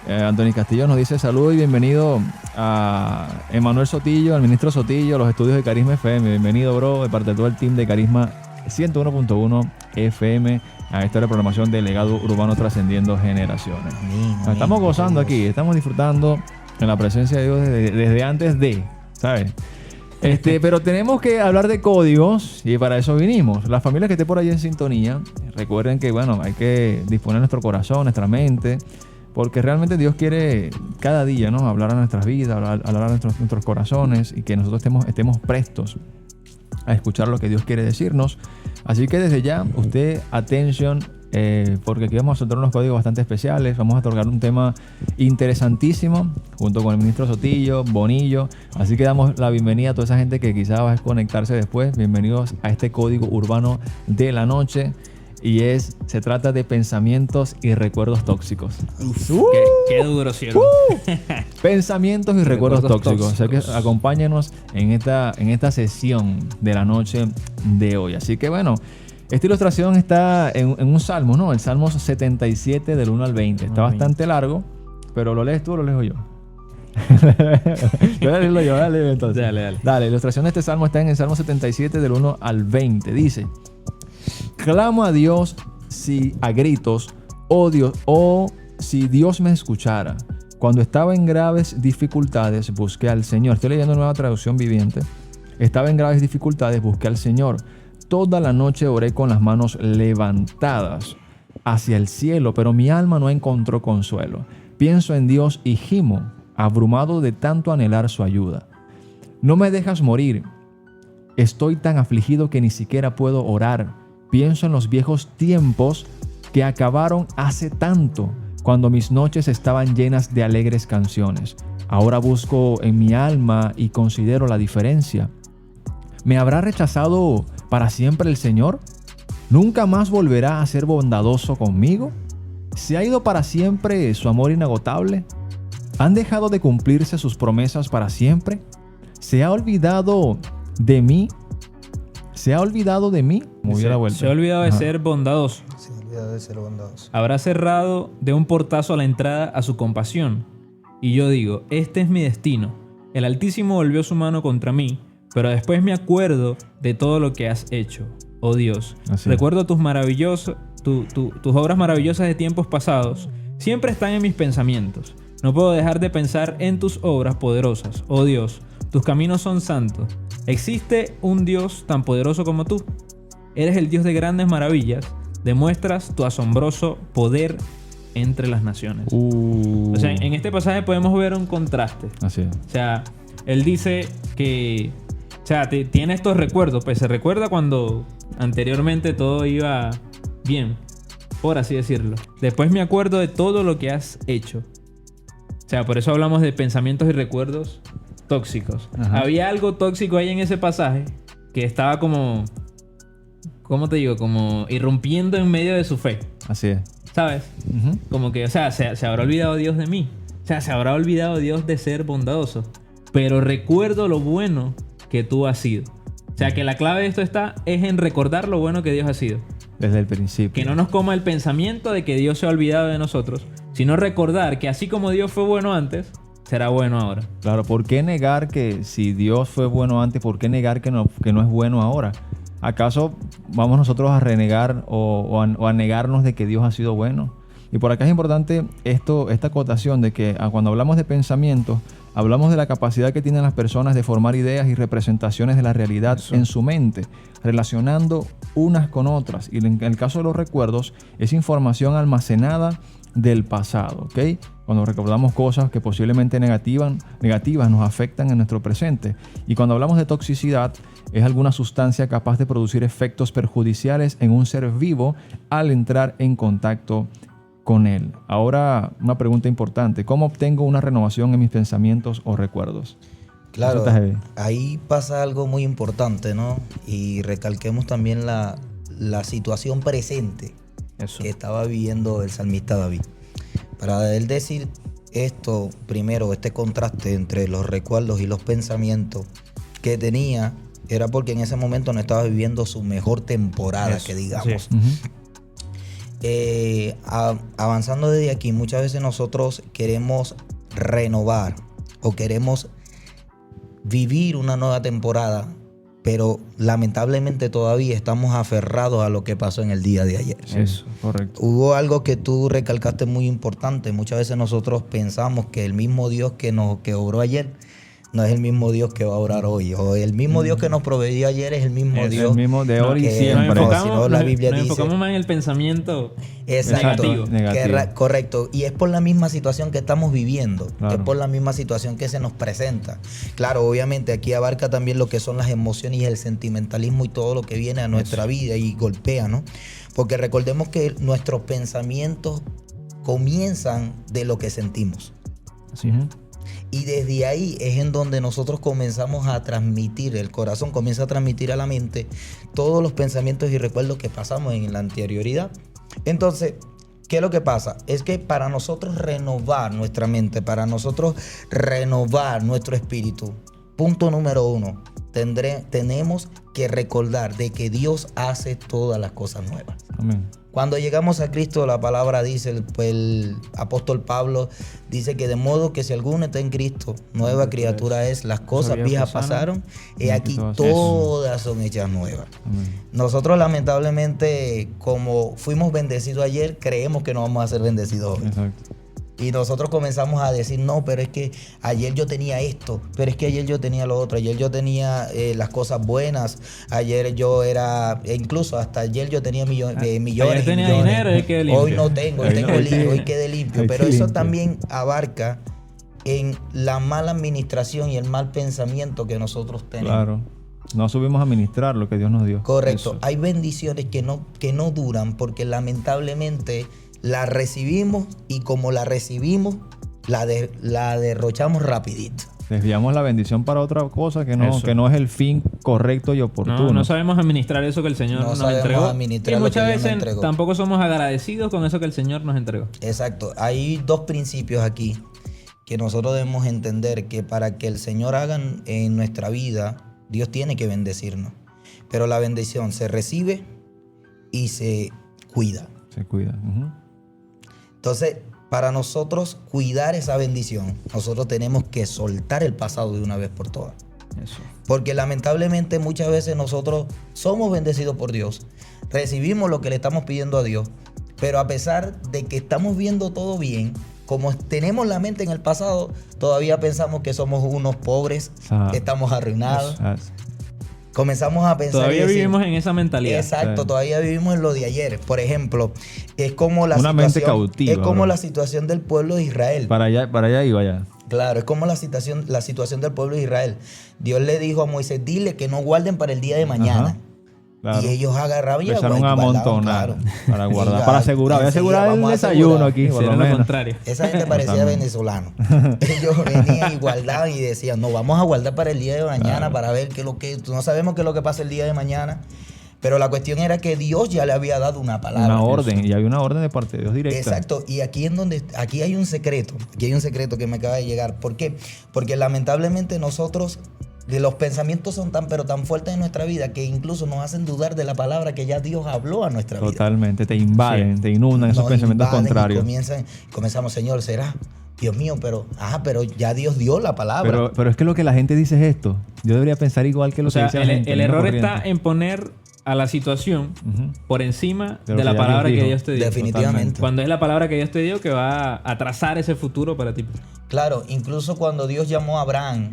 Anthony Castillo nos dice saludos y bienvenido a Emanuel Sotillo, al ministro Sotillo, a los estudios de Carisma FM. Bienvenido, bro, de parte de todo el team de Carisma 101.1 FM a esta programación de Legado Urbano Trascendiendo Generaciones. Nos estamos gozando aquí, estamos disfrutando en la presencia de Dios desde antes de, ¿sabes? Pero tenemos que hablar de códigos y para eso vinimos. Las familias que estén por ahí en sintonía, recuerden que, bueno, hay que disponer nuestro corazón, nuestra mente, porque realmente Dios quiere cada día, ¿no? Hablar a nuestras vidas, hablar a nuestros corazones y que nosotros estemos prestos a escuchar lo que Dios quiere decirnos. Así que desde ya, usted, atención, porque aquí vamos a soltar unos códigos bastante especiales. Vamos a otorgar un tema interesantísimo junto con el ministro Sotillo, Bonillo. Así que damos la bienvenida a toda esa gente que quizás va a conectarse después. Bienvenidos a este código urbano de la noche. Y se trata de pensamientos y recuerdos tóxicos. Qué duro, cielo. Pensamientos y recuerdos tóxicos. O sea que acompáñenos en esta sesión de la noche de hoy. Así que bueno, esta ilustración está en un salmo, ¿no? El Salmo 77 del 1 al 20. Está bastante largo, pero ¿lo lees tú o lo leo yo? Yo voy a leerlo yo, dale entonces. Dale. La ilustración de este salmo está en el Salmo 77 del 1 al 20. Dice: clamo a Dios a gritos, oh Dios, si Dios me escuchara. Cuando estaba en graves dificultades, busqué al Señor. Estoy leyendo Nueva Traducción Viviente. Estaba en graves dificultades, busqué al Señor. Toda la noche oré con las manos levantadas hacia el cielo, pero mi alma no encontró consuelo. Pienso en Dios y gimo, abrumado de tanto anhelar su ayuda. No me dejas morir. Estoy tan afligido que ni siquiera puedo orar. Pienso en los viejos tiempos que acabaron hace tanto, cuando mis noches estaban llenas de alegres canciones. Ahora busco en mi alma y considero la diferencia. ¿Me habrá rechazado para siempre el Señor? ¿Nunca más volverá a ser bondadoso conmigo? ¿Se ha ido para siempre su amor inagotable? ¿Han dejado de cumplirse sus promesas para siempre? ¿Se ha olvidado de mí? ¿Se ha olvidado de mí? Se ha olvidado de ser bondadoso. Se ha olvidado de ser bondadoso. Habrá cerrado de un portazo la entrada a su compasión. Y yo digo, este es mi destino. El Altísimo volvió su mano contra mí, pero después me acuerdo de todo lo que has hecho, oh Dios. Así Recuerdo tus obras maravillosas de tiempos pasados. Siempre están en mis pensamientos. No puedo dejar de pensar en tus obras poderosas, oh Dios. Tus caminos son santos. ¿Existe un Dios tan poderoso como tú? Eres el Dios de grandes maravillas. Demuestras tu asombroso poder entre las naciones. O sea, en este pasaje podemos ver un contraste. Así es. O sea, él dice que... O sea, tiene estos recuerdos. Pues se recuerda cuando anteriormente todo iba bien, por así decirlo. Después me acuerdo de todo lo que has hecho. O sea, por eso hablamos de pensamientos y recuerdos tóxicos. Ajá. Había algo tóxico ahí en ese pasaje que estaba como... ¿Cómo te digo? Como irrumpiendo en medio de su fe. Así es. ¿Sabes? Uh-huh. Como que, o sea, se habrá olvidado Dios de mí. O sea, se habrá olvidado Dios de ser bondadoso. Pero recuerdo lo bueno que tú has sido. O sea, que la clave de esto es en recordar lo bueno que Dios ha sido. Desde el principio. Que no nos coma el pensamiento de que Dios se ha olvidado de nosotros, sino recordar que así como Dios fue bueno antes, será bueno ahora. Claro, ¿por qué negar que si Dios fue bueno antes, por qué negar que no es bueno ahora? ¿Acaso vamos nosotros a renegar o a negarnos de que Dios ha sido bueno? Y por acá es importante esta acotación de que cuando hablamos de pensamientos, hablamos de la capacidad que tienen las personas de formar ideas y representaciones de la realidad en su mente, relacionando unas con otras. Y en el caso de los recuerdos, es información almacenada del pasado, ¿ok? Cuando recordamos cosas que posiblemente negativas nos afectan en nuestro presente. Y cuando hablamos de toxicidad, es alguna sustancia capaz de producir efectos perjudiciales en un ser vivo al entrar en contacto con él. Ahora, una pregunta importante. ¿Cómo obtengo una renovación en mis pensamientos o recuerdos? Claro, ahí pasa algo muy importante, ¿no? Y recalquemos también la situación presente que estaba viviendo el salmista David. Para él decir esto, primero, este contraste entre los recuerdos y los pensamientos que tenía, era porque en ese momento no estaba viviendo su mejor temporada, que digamos. Uh-huh. avanzando desde aquí, muchas veces nosotros queremos renovar o queremos vivir una nueva temporada, pero lamentablemente todavía estamos aferrados a lo que pasó en el día de ayer. Eso, correcto. Hubo algo que tú recalcaste muy importante. Muchas veces nosotros pensamos que el mismo Dios que obró ayer no es el mismo Dios que va a orar hoy. O el mismo Dios que nos proveyó ayer es el mismo Dios. El mismo de hoy y siempre. La Biblia dice, enfocamos más en el pensamiento negativo. Correcto. Y es por la misma situación que estamos viviendo. Claro. Es por la misma situación que se nos presenta. Claro, obviamente aquí abarca también lo que son las emociones y el sentimentalismo y todo lo que viene a nuestra vida y golpea, ¿no? Porque recordemos que nuestros pensamientos comienzan de lo que sentimos. Así es. Y desde ahí es en donde nosotros comenzamos a transmitir, el corazón comienza a transmitir a la mente todos los pensamientos y recuerdos que pasamos en la anterioridad. Entonces, ¿qué es lo que pasa? Es que para nosotros renovar nuestra mente, para nosotros renovar nuestro espíritu, punto número 1, tenemos que recordar de que Dios hace todas las cosas nuevas. Amén. Cuando llegamos a Cristo, la palabra dice, el apóstol Pablo dice que de modo que si alguno está en Cristo, nueva criatura es, las cosas viejas pasaron y aquí todas son hechas nuevas. Amén. Nosotros lamentablemente, como fuimos bendecidos ayer, creemos que no vamos a ser bendecidos hoy. Exacto. Y nosotros comenzamos a decir, no, pero es que ayer yo tenía esto, pero es que ayer yo tenía lo otro, ayer yo tenía las cosas buenas, ayer yo era, incluso hasta ayer yo tenía millones. Ayer tenía dinero, hoy quedé limpio. Hoy no tengo, hoy quedé limpio. Pero eso también abarca en la mala administración y el mal pensamiento que nosotros tenemos. Claro. No subimos a administrar lo que Dios nos dio. Correcto. Eso. Hay bendiciones que no duran porque lamentablemente la recibimos y como la recibimos, la derrochamos rapidito. Desviamos la bendición para otra cosa que no es el fin correcto y oportuno. No sabemos administrar eso que el Señor nos entregó. Y muchas veces tampoco somos agradecidos con eso que el Señor nos entregó. Exacto. Hay dos principios aquí que nosotros debemos entender, que para que el Señor haga en nuestra vida, Dios tiene que bendecirnos. Pero la bendición se recibe y se cuida. Se cuida. Entonces, para nosotros cuidar esa bendición, nosotros tenemos que soltar el pasado de una vez por todas. Eso. Porque lamentablemente muchas veces nosotros somos bendecidos por Dios, recibimos lo que le estamos pidiendo a Dios, pero a pesar de que estamos viendo todo bien, como tenemos la mente en el pasado, todavía pensamos que somos unos pobres, que estamos arruinados. Comenzamos a pensar... Todavía vivimos en esa mentalidad. Exacto, todavía vivimos en lo de ayer. Por ejemplo, es como la mente cautiva. Es como la situación del pueblo de Israel. Para allá iba ya. Claro, es como la situación del pueblo de Israel. Dios le dijo a Moisés, dile que no guarden para el día de mañana. Ajá, claro. Y ellos agarraban y empezaron a amontonar, claro. Para guardar, para asegurar. Voy a asegurar el desayuno aquí, por lo menos. Contrario. Esa gente parecía venezolano. Ellos venían y guardaban y decían, no, vamos a guardar para el día de mañana, para ver qué es lo que... No sabemos qué es lo que pasa el día de mañana. Pero la cuestión era que Dios ya le había dado una palabra. Una orden, y hay una orden de parte de Dios directa. Exacto, y aquí hay un secreto. Aquí hay un secreto que me acaba de llegar. ¿Por qué? Porque lamentablemente nosotros... los pensamientos son tan fuertes en nuestra vida que incluso nos hacen dudar de la palabra que ya Dios habló a nuestra vida. Totalmente, te invaden, te inundan esos pensamientos contrarios. Comenzamos, Señor, ¿será? Dios mío, pero ya Dios dio la palabra. Pero es que lo que la gente dice es esto. Yo debería pensar igual que lo que dice la gente. El error está en poner a la situación por encima de la palabra que Dios te dio. Definitivamente. Totalmente. Cuando es la palabra que Dios te dio que va a trazar ese futuro para ti. Claro, incluso cuando Dios llamó a Abraham,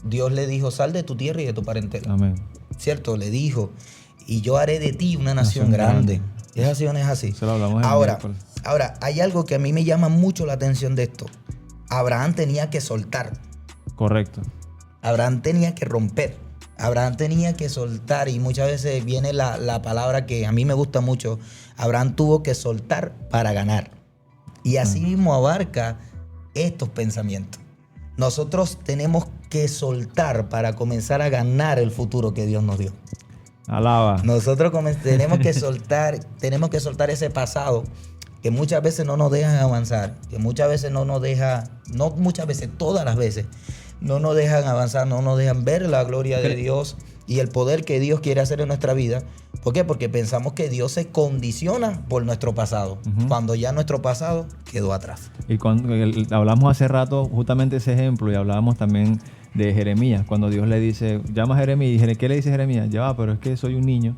Dios le dijo, sal de tu tierra y de tu parentela. Amén. ¿Cierto? Le dijo, y yo haré de ti una nación grande. ¿Es así o no es así? Se lo hablamos ahora, hay algo que a mí me llama mucho la atención de esto. Abraham tenía que soltar. Correcto. Abraham tenía que romper. Abraham tenía que soltar, y muchas veces viene la palabra que a mí me gusta mucho. Abraham tuvo que soltar para ganar. Y así mismo abarca estos pensamientos. Nosotros tenemos que soltar para comenzar a ganar el futuro que Dios nos dio. Alaba. Nosotros tenemos que soltar ese pasado que muchas veces no nos dejan avanzar, que muchas veces todas las veces, no nos dejan avanzar, no nos dejan ver la gloria de Dios y el poder que Dios quiere hacer en nuestra vida. ¿Por qué? Porque pensamos que Dios se condiciona por nuestro pasado, cuando ya nuestro pasado quedó atrás. Y cuando hablamos hace rato justamente ese ejemplo, y hablábamos también de Jeremías, cuando Dios le dice, llama a Jeremías, y ¿qué le dice Jeremías? Ya va, pero es que soy un niño.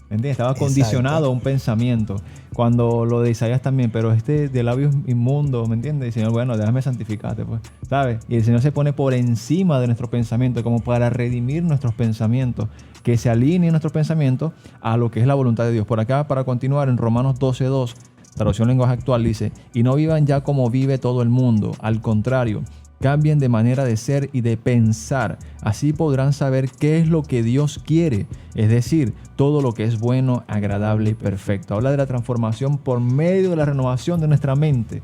¿Entiendes? Estaba condicionado a un pensamiento. Cuando lo de Isaías también, pero de labios inmundos, ¿me entiendes? Y el Señor, bueno, déjame santificarte, pues, ¿sabes? Y el Señor se pone por encima de nuestros pensamientos, como para redimir nuestros pensamientos, que se alineen nuestros pensamientos a lo que es la voluntad de Dios. Por acá, para continuar, en Romanos 12:2, traducción lenguaje actual, dice, y no vivan ya como vive todo el mundo, al contrario, cambien de manera de ser y de pensar. Así podrán saber qué es lo que Dios quiere, es decir, todo lo que es bueno, agradable y perfecto. Habla de la transformación por medio de la renovación de nuestra mente.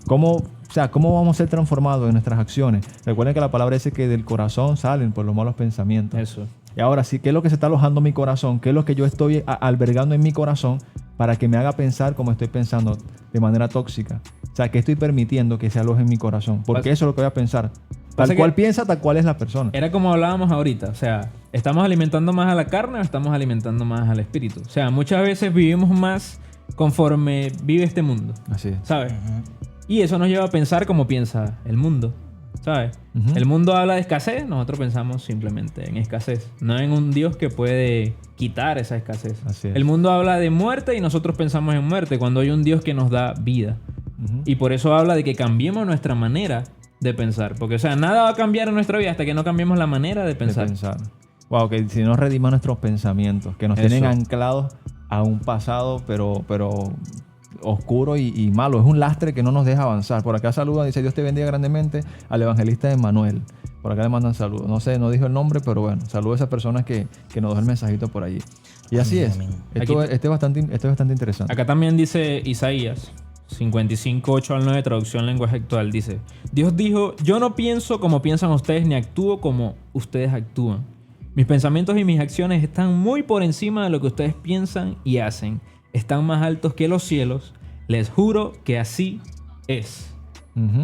¿Cómo vamos a ser transformados en nuestras acciones? Recuerden que la palabra dice que del corazón salen por los malos pensamientos. Eso. Y ahora sí, ¿qué es lo que se está alojando en mi corazón? ¿Qué es lo que yo estoy albergando en mi corazón para que me haga pensar como estoy pensando de manera tóxica? O sea, ¿qué estoy permitiendo que se aloje en mi corazón? Porque eso es lo que voy a pensar. Tal cual piensa, tal cual es la persona. Era como hablábamos ahorita. O sea, ¿estamos alimentando más a la carne o estamos alimentando más al espíritu? O sea, muchas veces vivimos más conforme vive este mundo. Así es. ¿Sabes? Y eso nos lleva a pensar como piensa el mundo. ¿Sabes? El mundo habla de escasez, nosotros pensamos simplemente en escasez, no en un Dios que puede quitar esa escasez. Así es. El mundo habla de muerte y nosotros pensamos en muerte, cuando hay un Dios que nos da vida. Y por eso habla de que cambiemos nuestra manera de pensar. Porque, o sea, nada va a cambiar en nuestra vida hasta que no cambiemos la manera de pensar. Wow, que si no redima nuestros pensamientos, que nos tienen anclados a un pasado, pero oscuro y malo. Es un lastre que no nos deja avanzar. Por acá saludan, dice, Dios te bendiga grandemente al evangelista Emmanuel. Por acá le mandan saludos. No sé, no dijo el nombre, pero bueno, saludos a esas personas que nos dejan el mensajito por allí. Y así es. Esto es bastante interesante. Acá también dice Isaías 55, 8 al 9, traducción lenguaje actual. Dice, Dios dijo, yo no pienso como piensan ustedes, ni actúo como ustedes actúan. Mis pensamientos y mis acciones están muy por encima de lo que ustedes piensan y hacen. Están más altos que los cielos. Les juro que así es.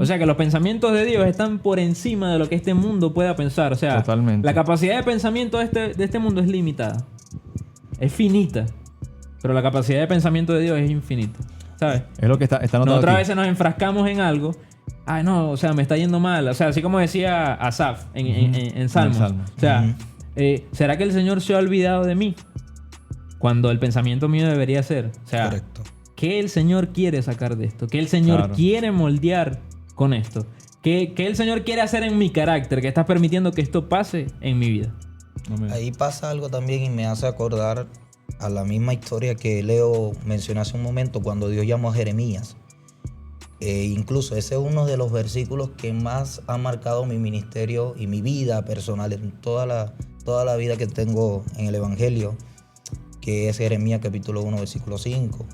O sea que los pensamientos de Dios están por encima de lo que este mundo pueda pensar. O sea, totalmente. La capacidad de pensamiento de este mundo es limitada. Es finita. Pero la capacidad de pensamiento de Dios es infinita. ¿Sabes? Es lo que está notado Nosotros aquí. a veces nos enfrascamos en algo. Ay, no, o sea, me está yendo mal. O sea, así como decía Asaf en Salmos. O sea, ¿será que el Señor se ha olvidado de mí? Cuando el pensamiento mío debería ser. O sea, correcto. ¿Qué el Señor quiere sacar de esto? ¿Qué el Señor quiere moldear con esto? ¿Qué el Señor quiere hacer en mi carácter? ¿Qué está permitiendo que esto pase en mi vida? Ahí pasa algo también y me hace acordar a la misma historia que Leo mencionó hace un momento cuando Dios llamó a Jeremías. Incluso ese es uno de los versículos que más ha marcado mi ministerio y mi vida personal en toda la vida que tengo en el Evangelio, que es Jeremías capítulo 1, versículo 5.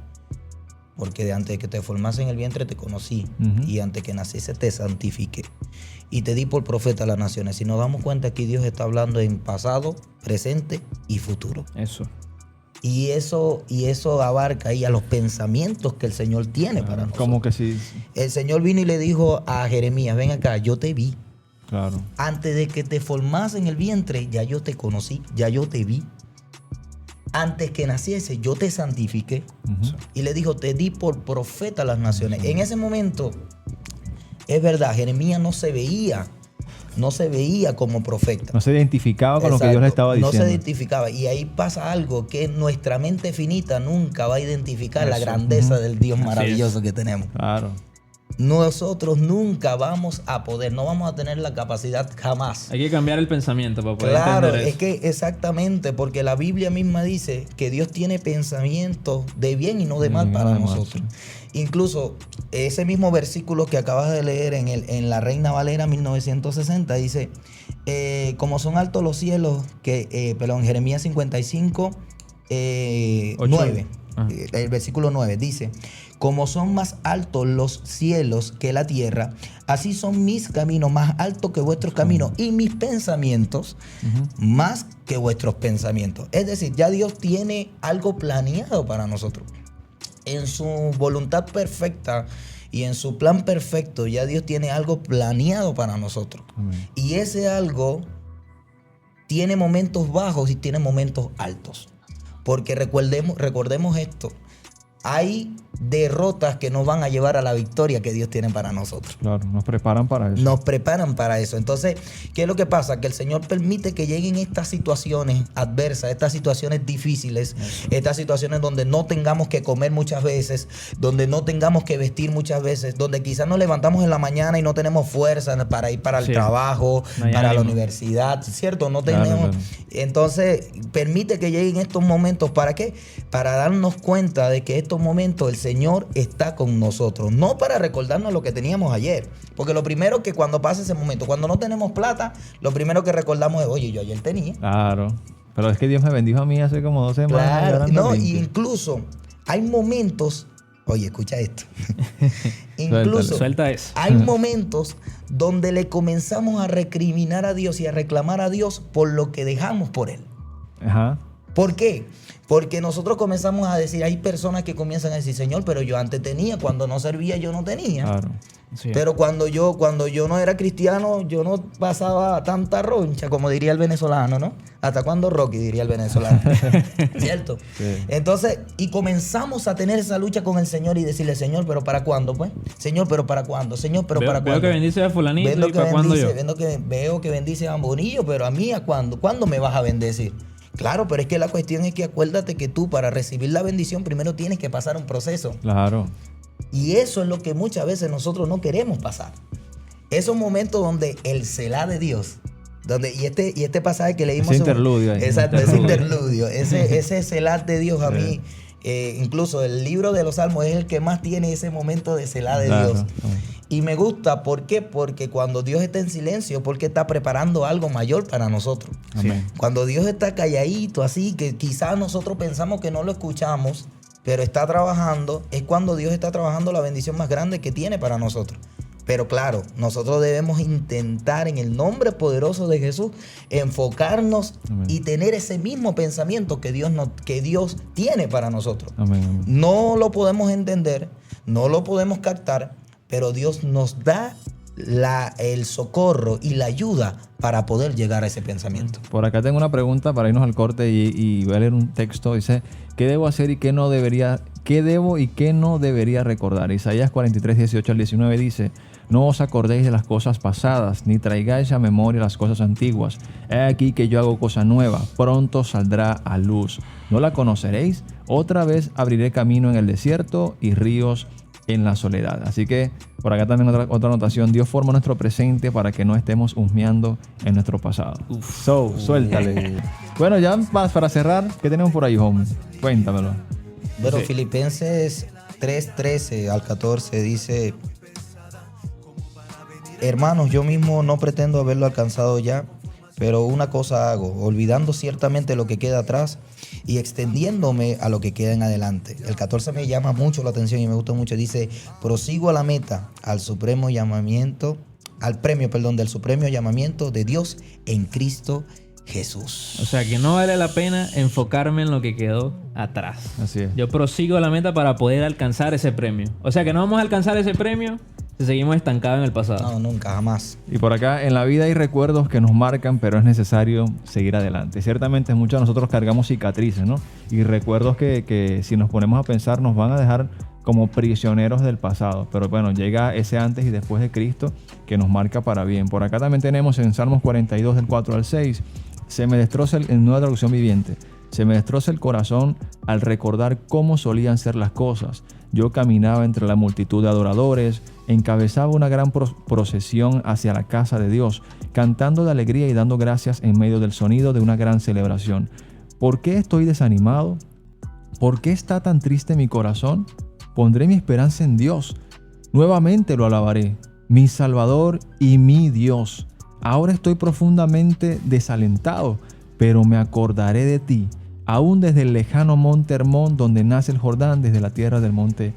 Porque de antes de que te formase en el vientre te conocí, y antes que naciese te santifiqué y te di por profeta a las naciones. Si nos damos cuenta, aquí Dios está hablando en pasado, presente y futuro. Eso. Y eso abarca ahí a los pensamientos que el Señor tiene para nosotros. Como que sí. El Señor vino y le dijo a Jeremías, ven acá, yo te vi. Claro. Antes de que te formase en el vientre, ya yo te conocí, ya yo te vi. Antes que naciese, yo te santifiqué. Y le dijo, te di por profeta a las naciones. En ese momento, es verdad, Jeremías no se veía como profeta. No se identificaba con lo que Dios le estaba diciendo. No se identificaba. Y ahí pasa algo, que nuestra mente finita nunca va a identificar la grandeza del Dios maravilloso que tenemos. Claro. Nosotros nunca vamos a poder, no vamos a tener la capacidad jamás. Hay que cambiar el pensamiento para poder Claro, entender eso. es que exactamente, porque la Biblia misma dice que Dios tiene pensamientos de bien y no de mal para nosotros. Incluso ese mismo versículo que acabas de leer en la Reina Valera 1960 dice, como son altos los cielos, en Jeremías 55, 9, el versículo 9 dice, como son más altos los cielos que la tierra, así son mis caminos más altos que vuestros caminos y mis pensamientos más que vuestros pensamientos. Es decir, ya Dios tiene algo planeado para nosotros. En su voluntad perfecta y en su plan perfecto, ya Dios tiene algo planeado para nosotros. Y ese algo tiene momentos bajos y tiene momentos altos. Porque recordemos esto. Hay derrotas que nos van a llevar a la victoria que Dios tiene para nosotros. Claro, nos preparan para eso. Nos preparan para eso. Entonces, ¿qué es lo que pasa? Que el Señor permite que lleguen estas situaciones adversas, estas situaciones difíciles, estas situaciones donde no tengamos que comer muchas veces, donde no tengamos que vestir muchas veces, donde quizás nos levantamos en la mañana y no tenemos fuerza para ir para el trabajo, para la universidad, ¿cierto? No tenemos. Claro. Entonces, permite que lleguen estos momentos. ¿Para qué? Para darnos cuenta de que estos momentos el Señor está con nosotros. No para recordarnos lo que teníamos ayer. Porque lo primero que cuando pasa ese momento, cuando no tenemos plata, lo primero que recordamos es, oye, yo ayer tenía. Claro. Pero es que Dios me bendijo a mí hace como 2 semanas. Claro. No, y incluso hay momentos, oye, escucha esto. Incluso suelta eso. Hay momentos donde le comenzamos a recriminar a Dios y a reclamar a Dios por lo que dejamos por Él. Ajá. ¿Por qué? Porque nosotros comenzamos a decir, hay personas que comienzan a decir, Señor, pero yo antes tenía, cuando no servía yo no tenía. Claro. Sí. Pero cuando yo no era cristiano, yo no pasaba tanta roncha, como diría el venezolano, ¿no? ¿Hasta cuándo Rocky? Diría el venezolano. ¿Cierto? Sí. Entonces, y comenzamos a tener esa lucha con el Señor y decirle, Señor, ¿pero para cuándo, pues? Señor, ¿pero para cuándo? Señor, ¿pero para cuándo? Veo que bendice a fulanito y para cuándo yo. Veo que bendice a Bonillo, pero a mí, ¿a cuándo? ¿Cuándo me vas a bendecir? Claro, pero es que la cuestión es que acuérdate que tú para recibir la bendición primero tienes que pasar un proceso. Claro. Y eso es lo que muchas veces nosotros no queremos pasar. Esos momentos donde el Selah de Dios, y este pasaje que leímos... Ese interludio. Exacto, ese interludio. Ese Selah de Dios a mí, incluso el libro de los Salmos es el que más tiene ese momento de Selah de Dios. Y me gusta, ¿por qué? Porque cuando Dios está en silencio, porque está preparando algo mayor para nosotros. Amén. Cuando Dios está calladito, así, que quizás nosotros pensamos que no lo escuchamos, pero está trabajando, es cuando Dios está trabajando la bendición más grande que tiene para nosotros. Pero claro, nosotros debemos intentar en el nombre poderoso de Jesús enfocarnos y tener ese mismo pensamiento que Dios tiene para nosotros. Amén. No lo podemos entender, no lo podemos captar, pero Dios nos da el socorro y la ayuda para poder llegar a ese pensamiento. Por acá tengo una pregunta para irnos al corte y voy a leer un texto. Dice, ¿qué debo hacer y qué no debería, qué debo y qué no debería recordar? Isaías 43, 18 al 19 dice, no os acordéis de las cosas pasadas, ni traigáis a memoria las cosas antiguas. He aquí que yo hago cosa nueva, pronto saldrá a luz. ¿No la conoceréis? Otra vez abriré camino en el desierto y ríos en la soledad. Así que por acá también otra anotación. Dios forma nuestro presente para que no estemos husmeando en nuestro pasado. Suéltale. Bueno, ya para cerrar, ¿qué tenemos por ahí, home? Cuéntamelo. Bueno, sí. Filipenses 3:13 al 14 dice, hermanos, yo mismo no pretendo haberlo alcanzado ya, pero una cosa hago, olvidando ciertamente lo que queda atrás y extendiéndome a lo que queda en adelante. El 14 me llama mucho la atención y me gusta mucho. Dice, prosigo a la meta, al premio del supremo llamamiento de Dios en Cristo Jesús. O sea que no vale la pena enfocarme en lo que quedó atrás. Así es. Yo prosigo a la meta para poder alcanzar ese premio. O sea que no vamos a alcanzar ese premio si seguimos estancados en el pasado. No, nunca, jamás. Y por acá, en la vida hay recuerdos que nos marcan, pero es necesario seguir adelante. Ciertamente muchos de nosotros cargamos cicatrices, ¿no? Y recuerdos que si nos ponemos a pensar nos van a dejar como prisioneros del pasado. Pero bueno, llega ese antes y después de Cristo que nos marca para bien. Por acá también tenemos en Salmos 42 del 4 al 6, se me destroza en Nueva Traducción Viviente. Se me destroza el corazón al recordar cómo solían ser las cosas. Yo caminaba entre la multitud de adoradores, encabezaba una gran procesión hacia la casa de Dios, cantando de alegría y dando gracias en medio del sonido de una gran celebración. ¿Por qué estoy desanimado? ¿Por qué está tan triste mi corazón? Pondré mi esperanza en Dios. Nuevamente lo alabaré, mi Salvador y mi Dios. Ahora estoy profundamente desalentado, pero me acordaré de ti, aún desde el lejano monte Hermón, donde nace el Jordán, desde la tierra del monte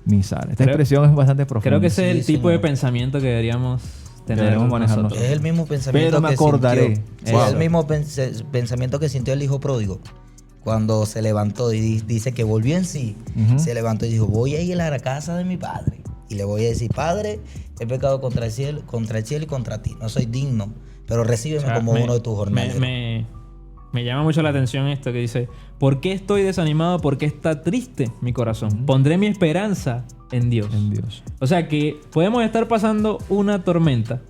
Mizar. Esta expresión es bastante profunda. Creo que ese es el tipo de pensamiento que deberíamos tener nosotros. Es el mismo pensamiento pero me acordaré. Es el mismo pensamiento que sintió el hijo pródigo cuando se levantó y dice que volvió en sí. Se levantó y dijo, voy a ir a la casa de mi padre y le voy a decir, Padre, he pecado contra el cielo y contra ti. No soy digno pero recíbeme como uno de tus jornaleros. Me llama mucho la atención esto que dice: ¿por qué estoy desanimado? ¿Por qué está triste mi corazón? Pondré mi esperanza en Dios. O sea que podemos estar pasando una tormenta,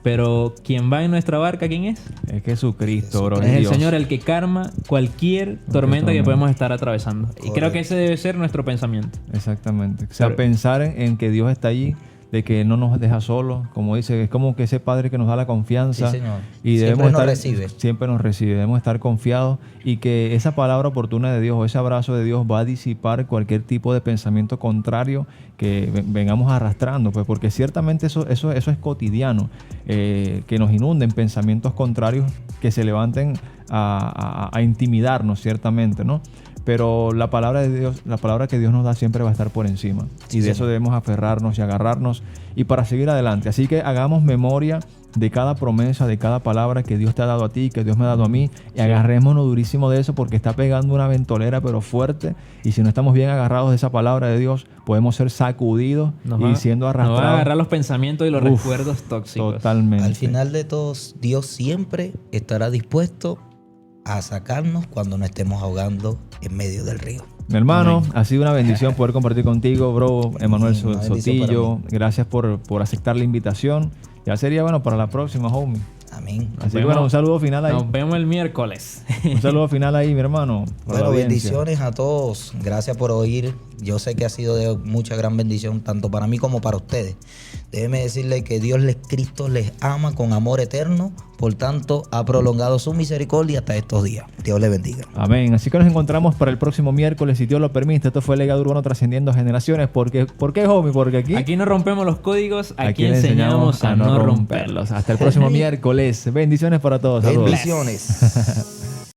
pero quien va en nuestra barca, ¿quién es? Es Jesucristo, bro. Es el Señor el que calma cualquier tormenta que podemos estar atravesando. Correcto. Y creo que ese debe ser nuestro pensamiento. Exactamente. O sea, pensar en que Dios está allí, de que no nos deja solos, como dice, es como que ese Padre que nos da la confianza. Sí, señor. Y Siempre nos recibe. Debemos estar confiados y que esa palabra oportuna de Dios o ese abrazo de Dios va a disipar cualquier tipo de pensamiento contrario que vengamos arrastrando, pues, porque ciertamente eso es cotidiano, que nos inunden pensamientos contrarios que se levanten a intimidarnos, ciertamente, ¿no? Pero la palabra de Dios, la palabra que Dios nos da siempre va a estar por encima. Y de eso debemos aferrarnos y agarrarnos y para seguir adelante. Así que hagamos memoria de cada promesa, de cada palabra que Dios te ha dado a ti, que Dios me ha dado a mí. Y agarrémonos durísimo de eso porque está pegando una ventolera pero fuerte. Y si no estamos bien agarrados de esa palabra de Dios, podemos ser sacudidos y siendo arrastrados. Nos va a agarrar los pensamientos y los recuerdos tóxicos. Totalmente. Al final de todos, Dios siempre estará dispuesto a sacarnos cuando nos estemos ahogando en medio del río. Mi hermano, ha sido una bendición poder compartir contigo, bro, Emanuel Sotillo. Gracias por aceptar la invitación. Ya sería bueno para la próxima, homie. Amén. Así que bueno, un saludo final ahí. Nos vemos el miércoles. Un saludo final ahí, mi hermano. Bueno, bendiciones a todos. Gracias por oír. Yo sé que ha sido de mucha gran bendición, tanto para mí como para ustedes. Déjeme decirle que Cristo les ama con amor eterno. Por tanto, ha prolongado su misericordia hasta estos días. Dios les bendiga. Amén. Así que nos encontramos para el próximo miércoles, si Dios lo permite. Esto fue Legado Urbano Trascendiendo Generaciones. ¿Por qué, homie? Porque aquí no rompemos los códigos, aquí enseñamos a no romperlos. Hasta el próximo miércoles. Bendiciones para todos. Bendiciones.